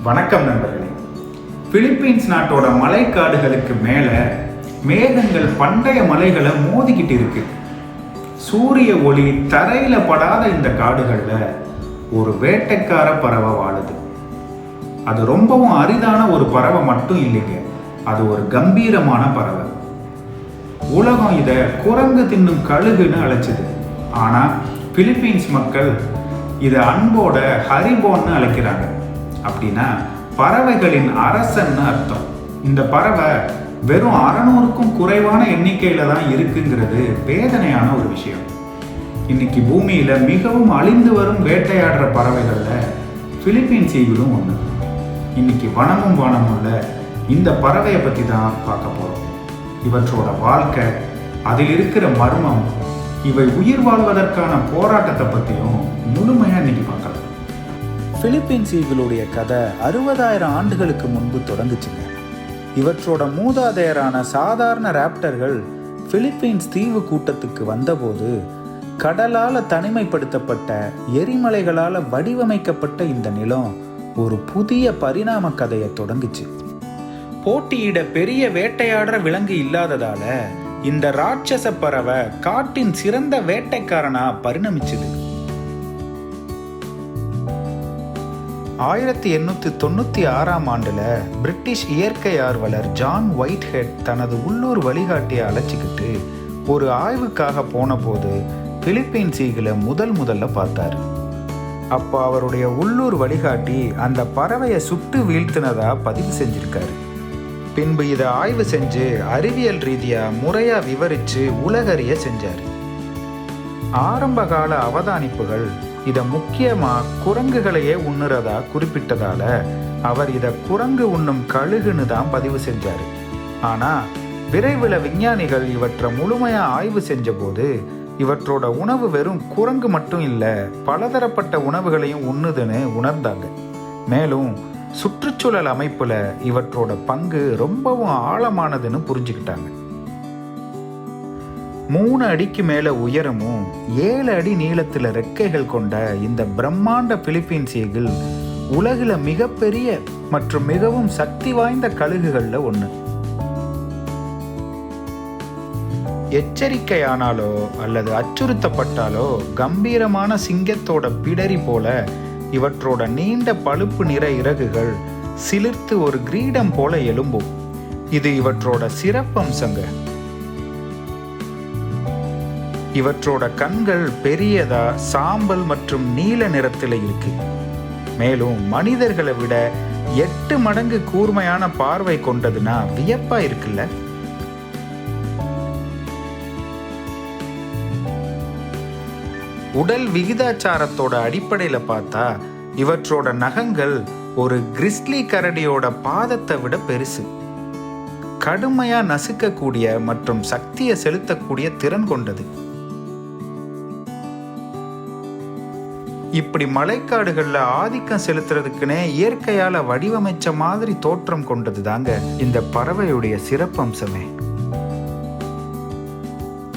வணக்கம் நண்பர்களே. பிலிப்பீன்ஸ் நாட்டோட மலைக்காடுகளுக்கு மேலே மேகங்கள் பண்டைய மலைகளை மோதிக்கிட்டு இருக்கு. சூரிய ஒளி தரையில் படாத இந்த காடுகளில் ஒரு வேட்டைக்கார பறவை வாழுது. அது ரொம்பவும் அரிதான ஒரு பறவை மட்டும் இல்லைங்க, அது ஒரு கம்பீரமான பறவை. உலகம் இதை குரங்கு தின்னும் கழுகுன்னு அழைச்சது. ஆனால் பிலிப்பீன்ஸ் மக்கள் இதை அன்போட ஹரிபோன்னு அழைக்கிறாங்க. அப்படின்னா பறவைகளின் அரசன்னு அர்த்தம். இந்த பறவை வெறும் 600க்கும் குறைவான எண்ணிக்கையில தான் இருக்குங்கிறது வேதனையான ஒரு விஷயம். இன்னைக்கு பூமியில மிகவும் அழிந்து வரும் வேட்டையாடுற பறவைகள்ல பிலிப்பீன்ஸ் ஈகிளும் ஒன்று. இன்னைக்கு வனமும் வானமுள்ள இந்த பறவையை பற்றி தான் பார்க்க போறோம். இவற்றோட வாழ்க்கை, அதில் இருக்கிற மர்மம், இவை உயிர் வாழ்வதற்கான போராட்டத்தை பற்றியும் முழுமையாக இன்னைக்கு பார்க்கலாம். பிலிப்பீன்ஸ் ஈகிளுடைய கதை 60,000 ஆண்டுகளுக்கு முன்பு தொடங்குச்சுங்க. இவற்றோட மூதாதையரான சாதாரண ராப்டர்கள் பிலிப்பீன்ஸ் தீவு கூட்டத்துக்கு வந்தபோது கடலால் தனிமைப்படுத்தப்பட்ட எரிமலைகளால் வடிவமைக்கப்பட்ட இந்த நிலம் ஒரு புதிய பரிணாம கதையை தொடங்குச்சு. போட்டியிட பெரிய வேட்டையாடுற விலங்கு இல்லாததால இந்த ராட்சச பறவை காட்டின் சிறந்த வேட்டைக்காரனா பரிணமிச்சுது. 1896ஆம் ஆண்டுல பிரிட்டிஷ் இயற்கை ஆர்வலர் ஜான் ஒயிட்ஹெட் தனது உள்ளூர் வழிகாட்டியை அழைச்சிக்கிட்டு ஒரு ஆய்வுக்காக போன போது பிலிப்பீன்ஸ் ஈகிளை முதல்ல பார்த்தாரு. அப்போ அவருடைய உள்ளூர் வழிகாட்டி அந்த பறவையை சுட்டு வீழ்த்தினதா பதிவு செஞ்சிருக்காரு. பின்பு இதை ஆய்வு செஞ்சு அறிவியல் ரீதியா முறையா விவரிச்சு உலகறிய செஞ்சாரு. ஆரம்பகால அவதானிப்புகள் இதை முக்கியமா குரங்குகளையே உண்ணுறதா குறிப்பிட்டதால அவர் இதை குரங்கு உண்ணும் கழுகுன்னு தான் பதிவு செஞ்சாரு. ஆனா விரைவில் விஞ்ஞானிகள் இவற்றை முழுமையா ஆய்வு செஞ்ச போது இவற்றோட உணவு வெறும் குரங்கு மட்டும் இல்லை, பலதரப்பட்ட உணவுகளையும் உண்ணுதுன்னு உணர்ந்தாங்க. மேலும் சுற்றுச்சூழல் அமைப்புல இவற்றோட பங்கு ரொம்பவும் ஆழமானதுன்னு புரிஞ்சுக்கிட்டாங்க. 3 அடிக்கு மேல உயரமும் 7 அடி நீளத்தில் ரெக்கைகள் கொண்ட இந்த பிரம்மாண்ட பிலிப்பீன்ஸ் ஈகிள் உலகில் மிகப்பெரிய மற்றும் மிகவும் சக்தி வாய்ந்த கழுகுகள்ல ஒன்று. எச்சரிக்கையானாலோ அல்லது அச்சுறுத்தப்பட்டாலோ கம்பீரமான சிங்கத்தோட பிடரி போல இவற்றோட நீண்ட பழுப்பு நிற இறகுகள் சிலிர்த்து ஒரு கிரீடம் போல எழும்பும். இது இவற்றோட சிறப்பம்சங்க. இவற்றோட கண்கள் பெரியதா சாம்பல் மற்றும் நீல நிறத்தில் இருக்கு. மேலும் மனிதர்களை விட 8 மடங்கு கூர்மையான பார்வை கொண்டதுன்னா வியப்பா இருக்குல்ல. உடல் விகிதாச்சாரத்தோட அடிப்படையில் பார்த்தா இவற்றோட நகங்கள் ஒரு கிறிஸ்லி கரடியோட பாதத்தை விட பெருசு. கடுமையா நசுக்கக்கூடிய மற்றும் சக்தியை செலுத்தக்கூடிய திறன் கொண்டது. இப்படி மலைக்காடுகள்ல ஆதிக்கம் செலுத்துறதுக்குன்னே இயற்கையால வடிவமைச்ச மாதிரி தோற்றம் கொண்டது தாங்க இந்த பறவையுடைய சிறப்பம்சமே.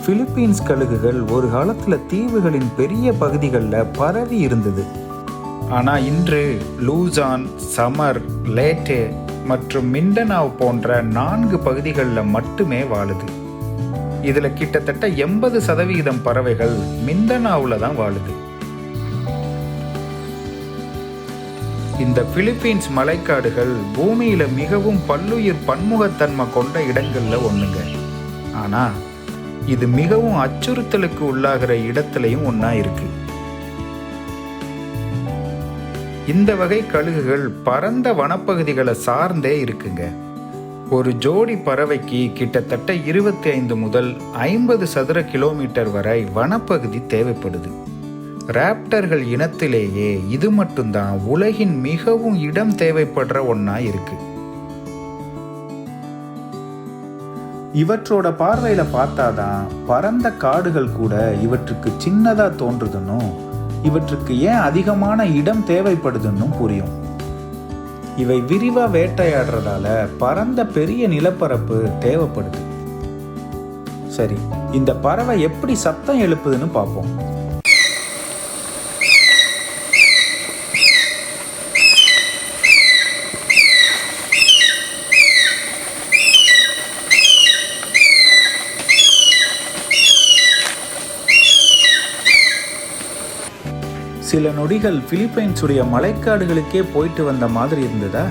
பிலிப்பீன்ஸ் கழுகுகள் ஒரு காலத்துல தீவுகளின் பெரிய பகுதிகளில் பரவி இருந்தது. ஆனா இன்று லூசான், சமர், லேட்டே மற்றும் மிண்டனாவ் போன்ற 4 பகுதிகளில் மட்டுமே வாழுது. இதுல கிட்டத்தட்ட 80% பறவைகள் மிண்டனாவுல தான் வாழுது. இந்த பிலிப்பீன்ஸ் மலைக்காடுகள் பூமியில மிகவும் பல்லுயிர் பன்முகத்தன்மை கொண்ட இடங்கள்ல ஒண்ணுங்க. ஆனா இது மிகவும் அச்சுறுத்தலுக்கு உள்ளாகிற இடத்துலையும் ஒன்னா இருக்கு. இந்த வகை கழுகுகள் பரந்த வனப்பகுதிகளை சார்ந்தே இருக்குங்க. ஒரு ஜோடி பறவைக்கு கிட்டத்தட்ட 25 முதல் 50 சதுர கிலோமீட்டர் வரை வனப்பகுதி தேவைப்படுது. ராப்டர்கள் இனத்திலேயே இது மட்டும்தான் உலகின் மிகவும் இடம் தேவைப்படுற ஒன்னா இருக்கு. இவற்றோட பார்வையில பார்த்தாதான் பரந்த காடுகள் கூட இவற்றுக்கு சின்னதா தோன்றுதுன்னும் இவற்றுக்கு ஏன் அதிகமான இடம் தேவைப்படுதுன்னு புரியும். இவை விரிவா வேட்டையாடுறதால பரந்த பெரிய நிலப்பரப்பு தேவைப்படுது. சரி, இந்த பறவை எப்படி சத்தம் எழுப்புதுன்னு பார்ப்போம். சில நொடிகள் பிலிப்பைன்ஸுடைய மலைக்காடுகளுக்கே போயிட்டு வந்த மாதிரி இருந்ததா?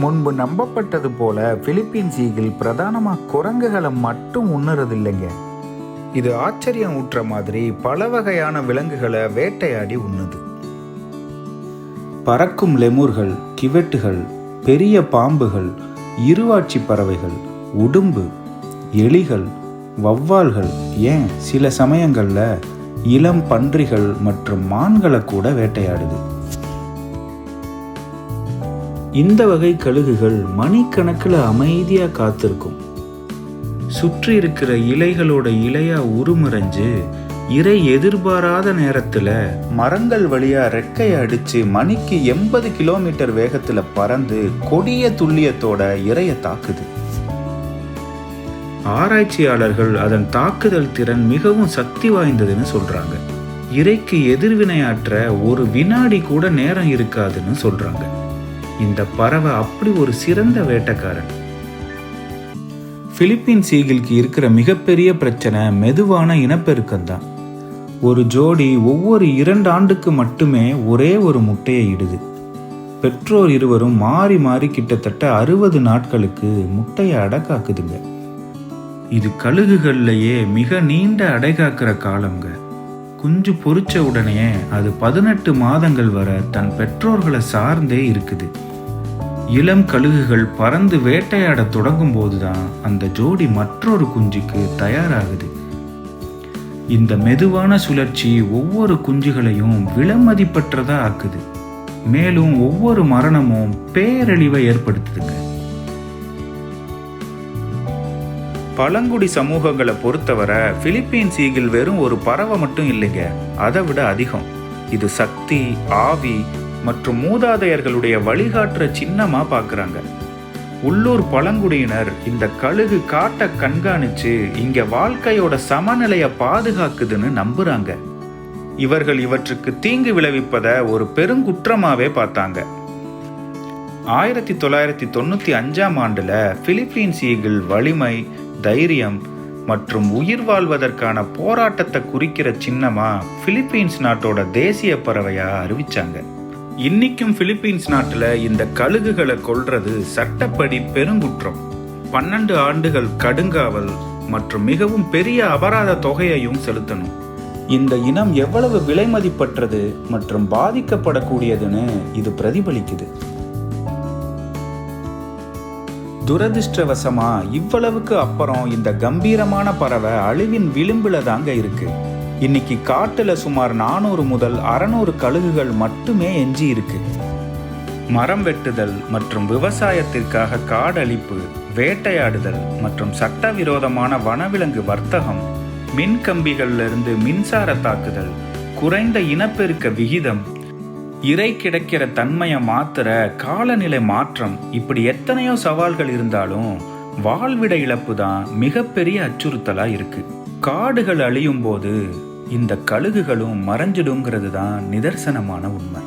முன்பு நம்பப்பட்டது போல பிலிப்பீன்ஸ் ஈகிள் பிரதானமாக குரங்குகளை மட்டும் உண்ணுறதில்லைங்க. இது ஆச்சரியம் ஊட்டுற மாதிரி பல வகையான விலங்குகளை வேட்டையாடி உண்ணுது. பறக்கும் லெமூர்கள், கிவெட்டுகள், பெரிய பாம்புகள், இருவாட்சி பறவைகள், உடும்பு, எலிகள், வௌவால்கள், ஏன் சில சமயங்களில் இளம் பன்றிகள் மற்றும் மான்களை கூட வேட்டையாடுது. இந்த வகை கழுகுகள் மணிக்கணக்கில் அமைதியாக காத்திருக்கும். சுற்றி இருக்கிற இலைகளோட இலையா உருமுறைஞ்சு இரை எதிர்பாராத நேரத்தில் மரங்கள் வழியா ரெக்கையை அடித்து மணிக்கு 80 கிலோமீட்டர் வேகத்தில் பறந்து கொடிய துல்லியத்தோட இரையை தாக்குது. ஆராய்ச்சியாளர்கள் அதன் தாக்குதல் திறன் மிகவும் சக்தி வாய்ந்ததுன்னு சொல்றாங்க. இரைக்கு எதிர்வினையாற்ற ஒரு வினாடி கூட நேரம் இருக்காதுன்னு சொல்றாங்க. இந்த பறவை அப்படி ஒரு சிறந்த வேட்டைக்காரன். பிலிப்பீன்ஸ் ஈகிளுக்கு இருக்கிற மிகப்பெரிய பிரச்சனை மெதுவான இனப்பெருக்கம் தான். ஒரு ஜோடி ஒவ்வொரு 2 ஆண்டுக்கு மட்டுமே ஒரே ஒரு முட்டையை இடுது. பெற்றோர் இருவரும் மாறி மாறி கிட்டத்தட்ட 60 நாட்களுக்கு முட்டையை அடைக்காக்குதுங்க. இது கழுகுகள்லையே மிக நீண்ட அடைகாக்கிற காலங்க. குஞ்சு பொரிச்ச உடனே அது 18 மாதங்கள் வரை தன் பெற்றோர்களை சார்ந்தே இருக்குது. இளம் கழுகுகள் பறந்து வேட்டையாட தொடங்கும் போதுதான் அந்த ஜோடி மற்றொரு குஞ்சுக்கு தயாராகுது. இந்த மெதுவான சுழற்சி ஒவ்வொரு குஞ்சுகளையும் விலைமதிப்பற்றதா ஆக்குது. மேலும் ஒவ்வொரு மரணமும் பேரழிவை ஏற்படுத்துதுங்க. பழங்குடி சமூகங்களை பொறுத்தவரை பிலிப்பீன்ஸ் ஈகிள் வெறும் ஒரு பறவை மட்டும் இல்லைங்க, அதை விட அதிகம். இது சக்தி, ஆவி மற்றும் மூதாதையர்களுடைய வழிகாட்டுற சின்னமா பார்க்குறாங்க. உள்ளூர் பழங்குடியினர் இந்த கழுகு காட்டை கண்காணிச்சு இங்க வாழ்க்கையோட சமநிலையை பாதுகாக்குதுன்னு நம்புறாங்க. இவர்கள் இவற்றுக்கு தீங்கு விளைவிப்பதை ஒரு பெருங்குற்றமாவே பார்த்தாங்க. 1995ஆம் ஆண்டுல பிலிப்பீன்ஸ் ஈகிள் வலிமை, தைரியம் மற்றும் உயிர் வாழ்வதற்கான போராட்டத்தை குறிக்கிற சின்னமா பிலிப்பீன்ஸ் நாட்டோட தேசிய பறவையா அறிவிச்சாங்க. இன்னைக்கும் பிலிப்பீன்ஸ் நாட்டுல இந்த கழுகுகளை கொல்றது சட்டப்படி பெருங்குற்றம். 12 ஆண்டுகள் கடுங்காவல் மற்றும் மிகவும் பெரிய அபராத தொகையையும் செலுத்தணும். இந்த இனம் எவ்வளவு விலை மதிப்பற்றது மற்றும் பாதிக்கப்படக்கூடியதுன்னு இது பிரதிபலிக்குது. துரதிர்ஷ்டவசமா இவ்வளவுக்கு அப்புறம் இந்த கம்பீரமான பறவை அழிவின் விளிம்புல தாங்க இருக்கு. இன்னைக்கு காட்டுல சுமார் 400 முதல் 600 கழுகுகள் மட்டுமே எஞ்சி இருக்கு. மரம் வெட்டுதல் மற்றும் விவசாயத்திற்காக காடழிப்பு, வேட்டையாடுதல் மற்றும் சட்டவிரோதமான வனவிலங்கு வர்த்தகம், மின் கம்பிகளிலிருந்து மின்சார தாக்குதல், குறைந்த இனப்பெருக்க விகிதம், இறை கிடைக்கிற தன்மையை மாத்திர காலநிலை மாற்றம், இப்படி எத்தனையோ சவால்கள் இருந்தாலும் வாழ்விட இழப்பு தான் மிகப்பெரிய அச்சுறுத்தலா இருக்கு. காடுகள் அழியும் போது இந்த கழுகுகளும் மறைஞ்சிடுங்கிறது தான் நிதர்சனமான உண்மை.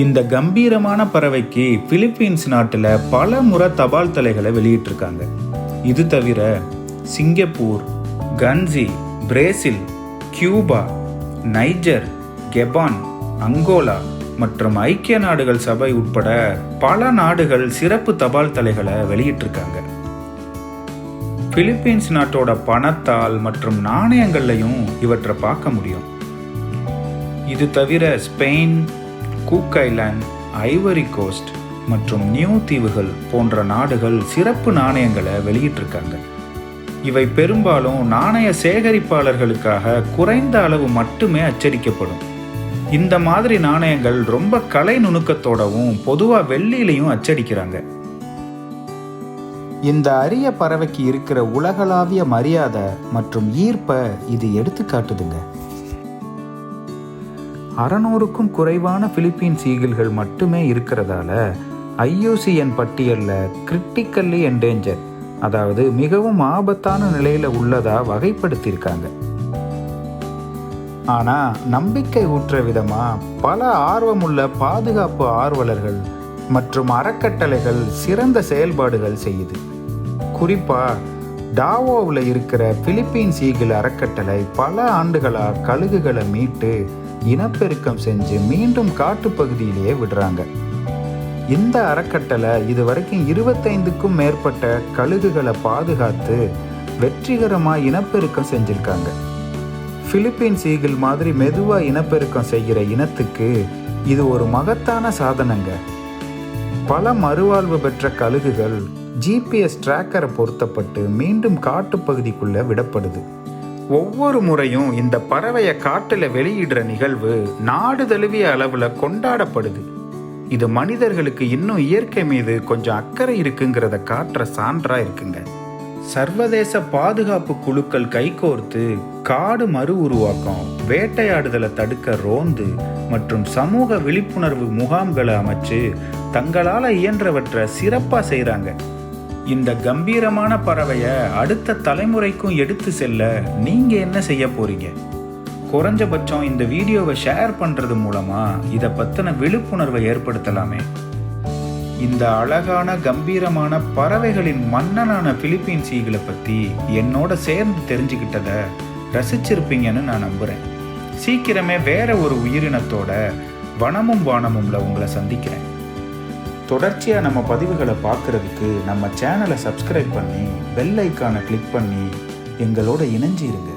இந்த கம்பீரமான பறவைக்கு பிலிப்பீன்ஸ் நாட்டில் பல முறை தபால் தலைகளை வெளியிட்டிருக்காங்க. இது தவிர சிங்கப்பூர், கன்சி, Brazil, Cuba, Niger, Gabon, Angola மற்றும் ஐக்கிய நாடுகள் சபை உட்பட பல நாடுகள் சிறப்பு தபால் தலைகளை வெளியிட்டிருக்காங்க. பிலிப்பீன்ஸ் நாட்டோட பணத்தால் மற்றும் நாணயங்கள்லையும் இவற்றை பார்க்க முடியும். இது தவிர Spain, cook island, Ivory Coast மற்றும் நியூ தீவுகள் போன்ற நாடுகள் சிறப்பு நாணயங்களை வெளியிட்டிருக்காங்க. இவை பெரும்பாலும் நாணய சேகரிப்பாளர்களுக்காக குறைந்த அளவு மட்டுமே அச்சடிக்கப்படும். இந்த மாதிரி நாணயங்கள் ரொம்ப கலை நுணுக்கத்தோடவும் பொதுவாக வெள்ளியிலையும் அச்சடிக்கிறாங்க. இந்த அரிய பறவைக்கு இருக்கிற உலகளாவிய மரியாதை மற்றும் ஈர்ப்பை இது எடுத்துக்காட்டுதுங்க. 600க்கும் குறைவான பிலிப்பீன்ஸ் ஈகிள்கள் மட்டுமே இருக்கிறதால IUCN பட்டியலில் கிரிட்டிக்கல்லி என்டேஞ்சர், அதாவது மிகவும் ஆபத்தான நிலையில் உள்ளதா வகைப்படுத்தியிருக்காங்க. ஆனால் நம்பிக்கை ஊற்ற விதமாக பல ஆர்வமுள்ள பாதுகாப்பு ஆர்வலர்கள் மற்றும் அறக்கட்டளைகள் சிறந்த செயல்பாடுகள் செய்யுது. குறிப்பாக டாவோவில் இருக்கிற பிலிப்பீன்ஸ் ஈகிள் அறக்கட்டளை பல ஆண்டுகளாக கழுகுகளை மீட்டு இனப்பெருக்கம் செஞ்சு மீண்டும் காட்டுப்பகுதியிலேயே விடுறாங்க. இந்த அறக்கட்டளை இது வரைக்கும் 25க்கும் மேற்பட்ட கழுகுகளை பாதுகாத்து வெற்றிகரமாக இனப்பெருக்கம் செஞ்சுருக்காங்க. பிலிப்பீன்ஸ் ஈகிள் மாதிரி மெதுவாக இனப்பெருக்கம் செய்கிற இனத்துக்கு இது ஒரு மகத்தான சாதனைங்க. பல மறுவாழ்வு பெற்ற கழுகுகள் ஜிபிஎஸ் டிராக்கரை பொருத்தப்பட்டு மீண்டும் காட்டுப்பகுதிக்குள்ளே விடப்படுது. ஒவ்வொரு முறையும் இந்த பறவையை காட்டில் வெளியிடுற நிகழ்வு நாடு தழுவிய அளவில் கொண்டாடப்படுது. இது மனிதர்களுக்கு இன்னும் இயற்கை மீது கொஞ்சம் அக்கறை இருக்குங்கிறத காட்டுற சான்றா இருக்குங்க. சர்வதேச பாதுகாப்பு குழுக்கள் கைகோர்த்து காடு மறு உருவாக்கம், வேட்டையாடுதலை தடுக்க ரோந்து மற்றும் சமூக விழிப்புணர்வு முகாம்களை அமைச்சு தங்களால் இயன்றவற்றை சிறப்பாக செய்கிறாங்க. இந்த கம்பீரமான பறவையை அடுத்த தலைமுறைக்கும் எடுத்து செல்ல நீங்கள் என்ன செய்ய போறீங்க? குறைஞ்சபட்சம் இந்த வீடியோவை ஷேர் பண்ணுறது மூலமாக இதை பற்றின விழிப்புணர்வை ஏற்படுத்தலாமே. இந்த அழகான கம்பீரமான பறவைகளின் மன்னனான பிலிப்பீன்ஸ் ஈகிளை பற்றி என்னோட சேர்ந்து தெரிஞ்சுக்கிட்டதை ரசிச்சிருப்பீங்கன்னு நான் நம்புகிறேன். சீக்கிரமே வேற ஒரு உயிரினத்தோட வனமும் வானமும்ல உங்களை சந்திக்கிறேன். தொடர்ச்சியாக நம்ம பதிவுகளை பார்க்குறதுக்கு நம்ம சேனலை சப்ஸ்கிரைப் பண்ணி பெல் ஐக்கானை கிளிக் பண்ணி எங்களோட இணைஞ்சிருங்க.